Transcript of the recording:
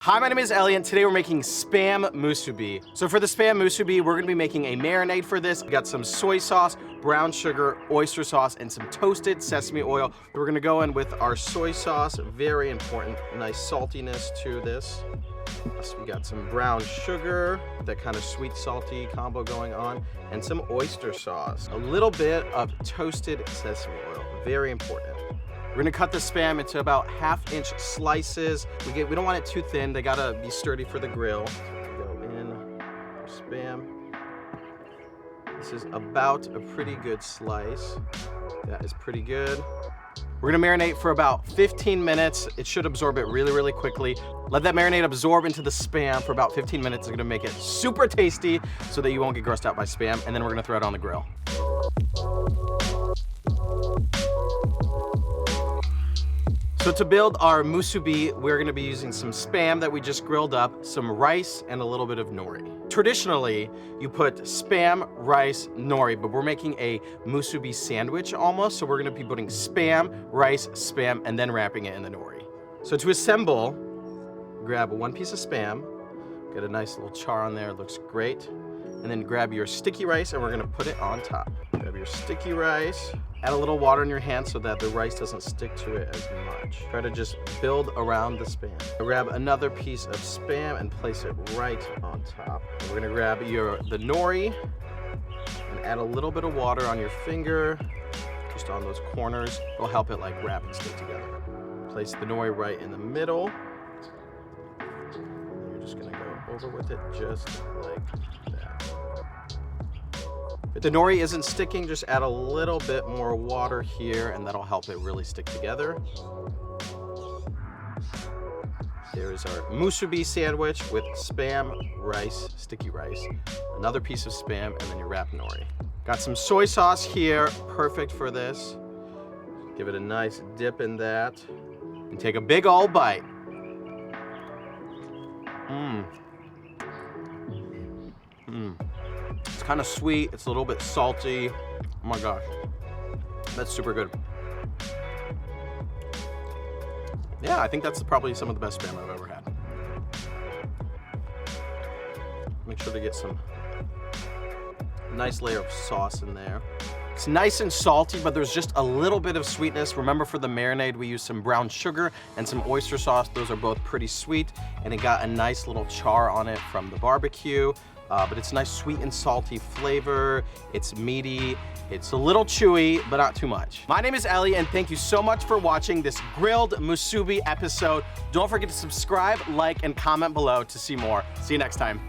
Hi, my name is Elliot, and today we're making Spam Musubi. So for the Spam Musubi, we're gonna be making a marinade for this. We got some soy sauce, brown sugar, oyster sauce, and some toasted sesame oil. We're gonna go in with our soy sauce, very important, nice saltiness to this. Plus we got some brown sugar, that kind of sweet salty combo going on, and some oyster sauce. A little bit of toasted sesame oil, very important. We're gonna cut the Spam into about 1/2-inch slices. We don't want it too thin. They gotta be sturdy for the grill. Go in our Spam. This is about a pretty good slice. That is pretty good. We're gonna marinate for about 15 minutes. It should absorb it really, really quickly. Let that marinade absorb into the Spam for about 15 minutes. It's gonna make it super tasty so that you won't get grossed out by Spam. And then we're gonna throw it on the grill. So to build our musubi, we're gonna be using some Spam that we just grilled up, some rice, and a little bit of nori. Traditionally, you put Spam, rice, nori, but we're making a musubi sandwich almost, so we're gonna be putting Spam, rice, Spam, and then wrapping it in the nori. So to assemble, grab one piece of Spam, get a nice little char on there, looks great, and then grab your sticky rice and we're gonna put it on top. Grab your sticky rice, add a little water in your hand so that the rice doesn't stick to it as much. Try to just build around the Spam. Grab another piece of Spam and place it right on top. And we're gonna grab the nori and add a little bit of water on your finger, just on those corners. It'll help it like wrap and stick together. Place the nori right in the middle. And you're just gonna go over with it just like that. If the nori isn't sticking, just add a little bit more water here and that'll help it really stick together. There's our musubi sandwich with Spam, rice, sticky rice, another piece of Spam, and then your wrapped nori. Got some soy sauce here, perfect for this. Give it a nice dip in that and take a big old bite. It's kind of sweet, it's a little bit salty. Oh my gosh, that's super good. Yeah, I think that's probably some of the best Spam I've ever had. Make sure to get some nice layer of sauce in there. It's nice and salty, but there's just a little bit of sweetness. Remember, for the marinade, we used some brown sugar and some oyster sauce. Those are both pretty sweet, and it got a nice little char on it from the barbecue. But it's nice sweet and salty flavor. It's meaty. It's a little chewy, but not too much. My name is Ellie, and thank you so much for watching this grilled musubi episode. Don't forget to subscribe, like, and comment below to see more. See you next time.